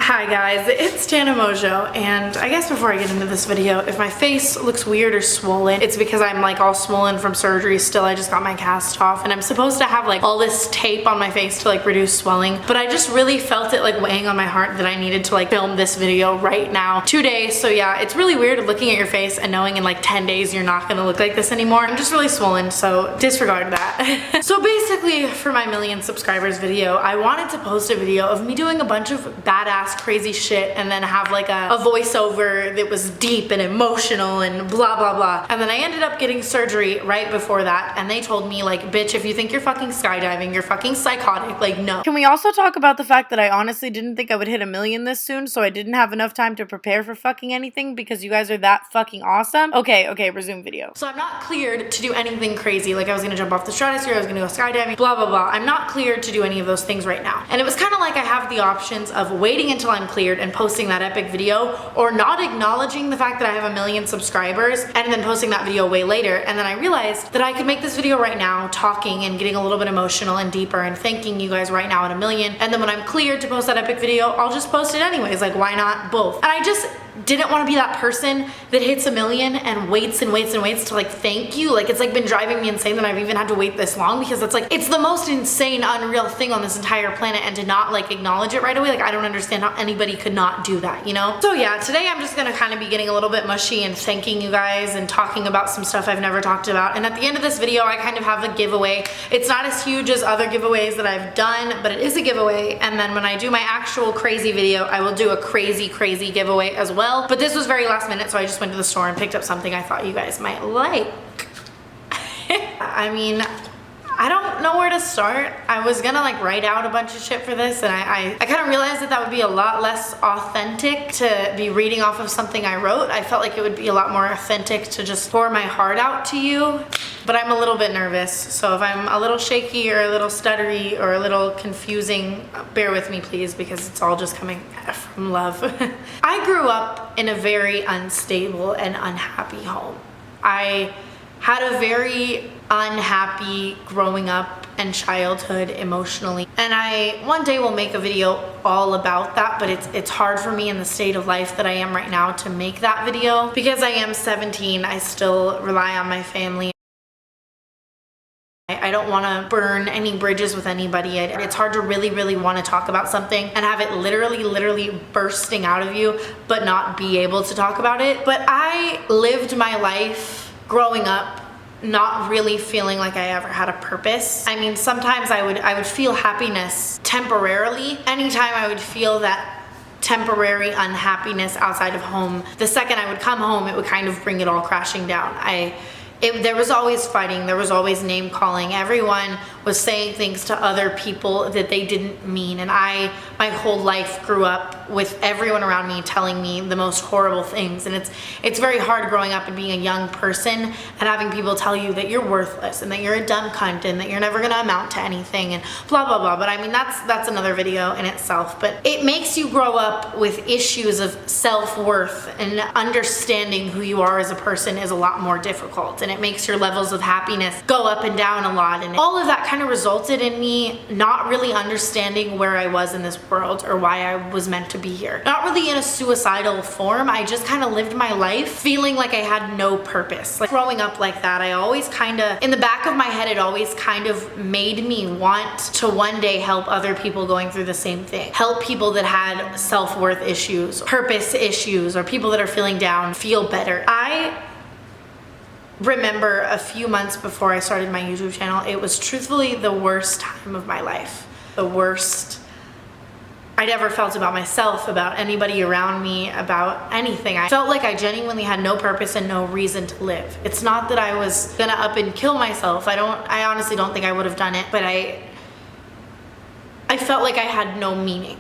Hi guys, it's Tana Mojo, and I guess before I get into this video, if my face looks weird or swollen, it's because I'm like all swollen from surgery still. I just got my cast off and I'm supposed to have like all this tape on my face to like reduce swelling, but I just really felt it like weighing on my heart that I needed to like film this video right now today. So yeah, it's really weird looking at your face and knowing in like 10 days you're not gonna look like this anymore. I'm just really swollen, so disregard that. So basically for my 1,000,000 subscribers video, I wanted to post a video of me doing a bunch of badass crazy shit and then have like a voiceover that was deep and emotional and blah blah blah. And then I ended up getting surgery right before that, and they told me like, bitch, if you think you're fucking skydiving, you're fucking psychotic. Like, no. Can we also talk about the fact that I honestly didn't think I would hit 1,000,000 this soon, so I didn't have enough time to prepare for fucking anything because you guys are that fucking awesome? Okay, resume video. So I'm not cleared to do anything crazy. Like I was gonna jump off the stratosphere, I was gonna go skydiving, blah blah blah. I'm not cleared to do any of those things right now. And it was kind of like I have the options of waiting until I'm cleared and posting that epic video, or not acknowledging the fact that I have 1,000,000 subscribers and then posting that video way later. And then I realized that I could make this video right now talking and getting a little bit emotional and deeper and thanking you guys right now at 1,000,000, and then when I'm cleared to post that epic video, I'll just post it anyways. Like, why not both? And I just didn't want to be that person that hits 1,000,000 and waits and waits and waits to like thank you. Like, it's like been driving me insane that I've even had to wait this long, because it's like, it's the most insane, unreal thing on this entire planet, and to not like acknowledge it right away, like I don't understand how anybody could not do that, you know? So yeah, today I'm just gonna kind of be getting a little bit mushy and thanking you guys and talking about some stuff I've never talked about. And at the end of this video, I kind of have a giveaway. It's not as huge as other giveaways that I've done, but it is a giveaway. And then when I do my actual crazy video, I will do a crazy giveaway as well. But this was very last minute, so I just went to the store and picked up something I thought you guys might like. I mean, I don't know where to start. I was gonna like write out a bunch of shit for this, and I kind of realized that that would be a lot less authentic to be reading off of something I wrote. I felt like it would be a lot more authentic to just pour my heart out to you. But I'm a little bit nervous, so if I'm a little shaky or a little stuttery or a little confusing, bear with me please, because it's all just coming from love. I grew up in a very unstable and unhappy home. I had a very unhappy growing up and childhood emotionally, and I one day will make a video all about that, but it's hard for me in the state of life that I am right now to make that video because I am 17. I still rely on my family. I don't want to burn any bridges with anybody. It's hard to really want to talk about something and have it literally bursting out of you but not be able to talk about it. But I lived my life growing up not really feeling like I ever had a purpose. I mean, sometimes I would feel happiness temporarily. Anytime I would feel that temporary unhappiness outside of home, the second I would come home, it would kind of bring it all crashing down. There was always fighting, there was always name calling. Everyone was saying things to other people that they didn't mean, and my whole life grew up with everyone around me telling me the most horrible things. And it's very hard growing up and being a young person and having people tell you that you're worthless and that you're a dumb cunt and that you're never gonna amount to anything and blah blah blah. But I mean, that's another video in itself. But it makes you grow up with issues of self-worth, and understanding who you are as a person is a lot more difficult, and it makes your levels of happiness go up and down a lot. And all of that kind of resulted in me not really understanding where I was in this world or why I was meant to be here. Not really in a suicidal form. I just kind of lived my life feeling like I had no purpose. Like, growing up like that, I always kind of, in the back of my head, it always kind of made me want to one day help other people going through the same thing. Help people that had self-worth issues, purpose issues, or people that are feeling down feel better. I remember a few months before I started my YouTube channel, it was truthfully the worst time of my life. The worst I'd ever felt about myself, about anybody around me, about anything. I felt like I genuinely had no purpose and no reason to live. It's not that I was gonna up and kill myself. I honestly don't think I would have done it, but I felt like I had no meaning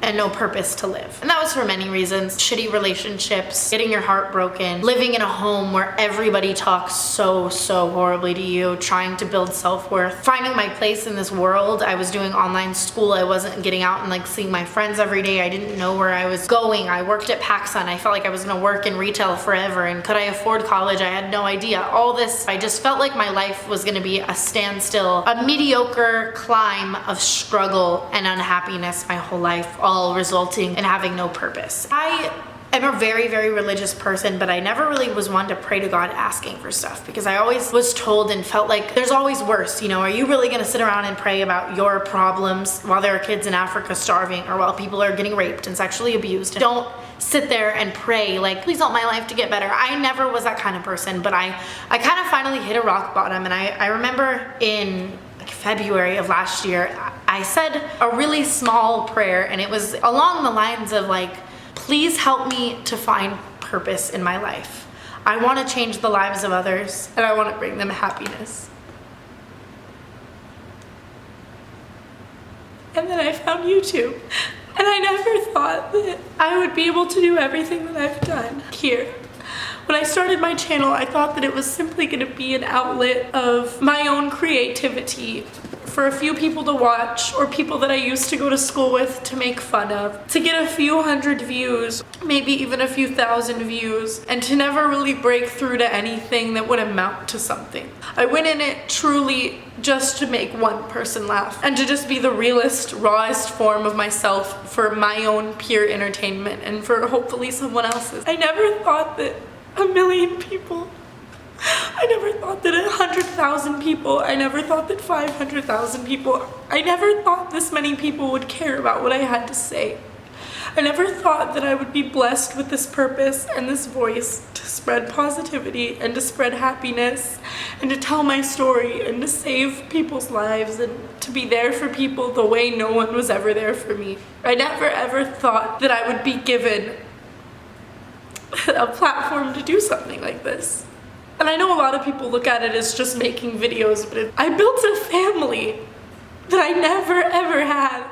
and no purpose to live. And that was for many reasons. Shitty relationships, getting your heart broken, living in a home where everybody talks so horribly to you, trying to build self-worth, finding my place in this world. I was doing online school. I wasn't getting out and like seeing my friends every day. I didn't know where I was going. I worked at PacSun. I felt like I was gonna work in retail forever. And could I afford college? I had no idea. All this, I just felt like my life was gonna be a standstill, a mediocre climb of struggle and unhappiness my whole life, all all resulting in having no purpose. I'm a very, very religious person, but I never really was one to pray to God asking for stuff because I always was told and felt like there's always worse. You know, are you really gonna sit around and pray about your problems while there are kids in Africa starving or while people are getting raped and sexually abused? Don't sit there and pray like, please help my life to get better. I never was that kind of person, but I kind of finally hit a rock bottom. And I remember in like February of last year, I said a really small prayer, and it was along the lines of like, please help me to find purpose in my life. I want to change the lives of others, and I want to bring them happiness. And then I found YouTube, and I never thought that I would be able to do everything that I've done here. When I started my channel, I thought that it was simply going to be an outlet of my own creativity for a few people to watch, or people that I used to go to school with to make fun of, to get a few hundred views, maybe even a few thousand views, and to never really break through to anything that would amount to something. I went in it truly just to make one person laugh, and to just be the realest, rawest form of myself for my own pure entertainment and for hopefully someone else's. I never thought that 1 million people, I never thought that 100,000 people, I never thought that 500,000 people, I never thought this many people would care about what I had to say. I never thought that I would be blessed with this purpose and this voice to spread positivity and to spread happiness and to tell my story and to save people's lives and to be there for people the way no one was ever there for me. I never ever thought that I would be given a platform to do something like this. And I know a lot of people look at it as just making videos, but I built a family that I never ever had.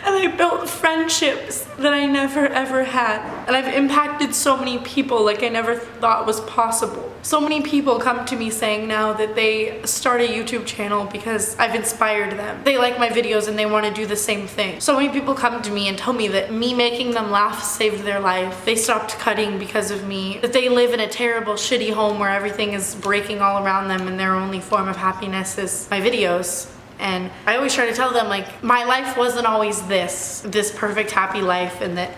And I built friendships that I never ever had. And I've impacted so many people like I never thought was possible. So many people come to me saying now that they start a YouTube channel because I've inspired them. They like my videos and they want to do the same thing. So many people come to me and tell me that me making them laugh saved their life. They stopped cutting because of me. That they live in a terrible, shitty home where everything is breaking all around them and their only form of happiness is my videos. And I always try to tell them, like, my life wasn't always this perfect, happy life, and that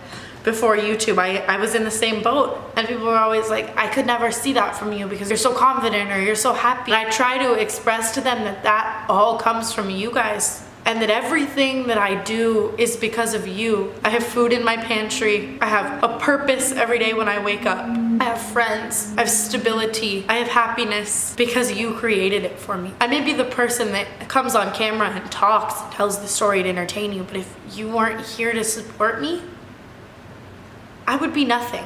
before YouTube, I was in the same boat. And people were always like, I could never see that from you because you're so confident or you're so happy. And I try to express to them that that all comes from you guys. And that everything that I do is because of you. I have food in my pantry. I have a purpose every day when I wake up. I have friends. I have stability. I have happiness because you created it for me. I may be the person that comes on camera and talks and tells the story to entertain you, but if you weren't here to support me, I would be nothing.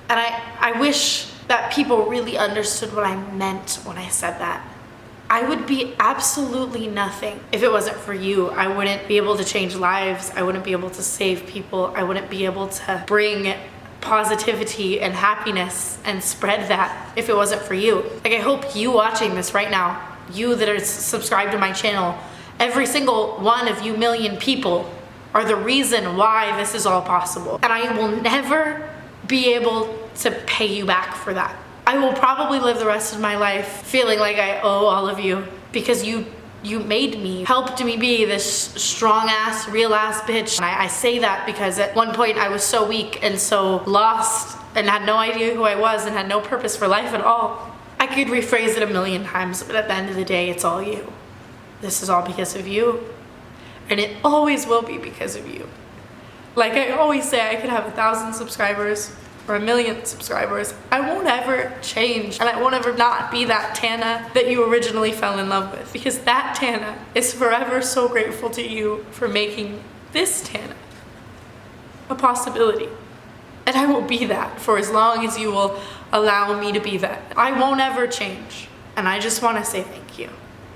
And I wish that people really understood what I meant when I said that. I would be absolutely nothing if it wasn't for you. I wouldn't be able to change lives. I wouldn't be able to save people. I wouldn't be able to bring positivity and happiness and spread that if it wasn't for you. Like, I hope you watching this right now, you that are subscribed to my channel, every single one of you million people are the reason why this is all possible. And I will never be able to pay you back for that. I will probably live the rest of my life feeling like I owe all of you because you made me, helped me be this strong ass, real ass bitch. And I say that because at one point I was so weak and so lost and had no idea who I was and had no purpose for life at all. I could rephrase it 1,000,000 times, but at the end of the day, it's all you. This is all because of you. And it always will be because of you. Like I always say, I could have 1,000 subscribers or 1,000,000 subscribers. I won't ever change, and I won't ever not be that Tana that you originally fell in love with, because that Tana is forever so grateful to you for making this Tana a possibility. And I will be that for as long as you will allow me to be that. I won't ever change, and I just want to say thank you.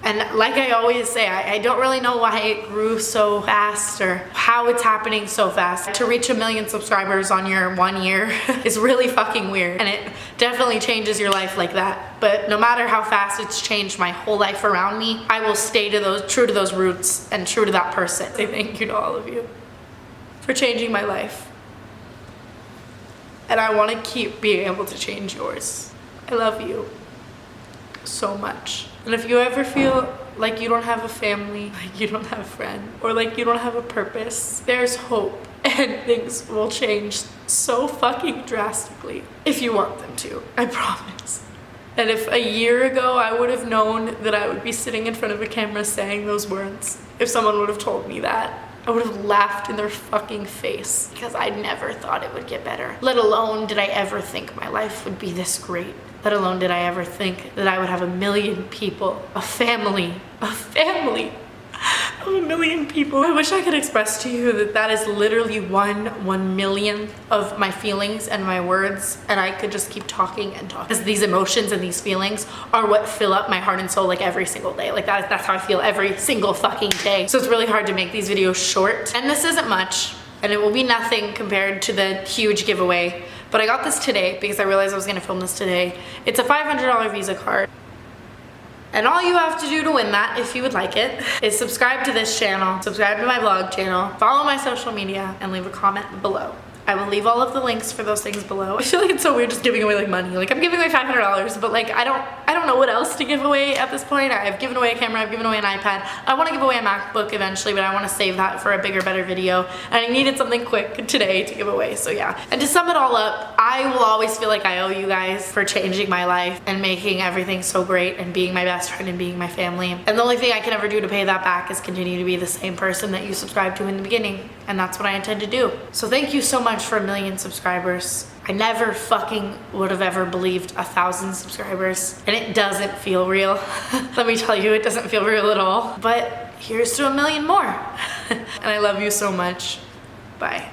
And like I always say, I don't really know why it grew so fast or how it's happening so fast. To reach 1,000,000 subscribers on your 1 year is really fucking weird. And it definitely changes your life like that. But no matter how fast it's changed my whole life around me, I will stay true to those roots and true to that person. Say thank you to all of you for changing my life. And I want to keep being able to change yours. I love you so much. And if you ever feel like you don't have a family, like you don't have a friend, or like you don't have a purpose, there's hope. and things will change so fucking drastically if you want them to. I promise. And if a year ago I would have known that I would be sitting in front of a camera saying those words, if someone would have told me that, I would have laughed in their fucking face, because I never thought it would get better. Let alone did I ever think my life would be this great. Let alone did I ever think that I would have 1 million people, a family of 1 million people. I wish I could express to you that that is literally 1/1,000,000th of my feelings and my words, and I could just keep talking and talking. Because these emotions and these feelings are what fill up my heart and soul like every single day. Like that's how I feel every single fucking day. So it's really hard to make these videos short. And this isn't much, and it will be nothing compared to the huge giveaway. But I got this today because I realized I was gonna film this today. It's a $500 Visa card. And all you have to do to win that, if you would like it, is subscribe to this channel, subscribe to my vlog channel, follow my social media, and leave a comment below. I will leave all of the links for those things below. I feel like it's so weird just giving away like money. Like I'm giving away $500, but like I don't know what else to give away at this point. I've given away a camera, I've given away an iPad. I want to give away a MacBook eventually, but I want to save that for a bigger, better video. And I needed something quick today to give away, so yeah. And to sum it all up, I will always feel like I owe you guys for changing my life and making everything so great and being my best friend and being my family. And the only thing I can ever do to pay that back is continue to be the same person that you subscribed to in the beginning. And that's what I intend to do. So thank you so much for 1 million subscribers. I never fucking would have ever believed 1,000 subscribers. And it doesn't feel real. Let me tell you, it doesn't feel real at all. But here's to 1 million more. And I love you so much. Bye.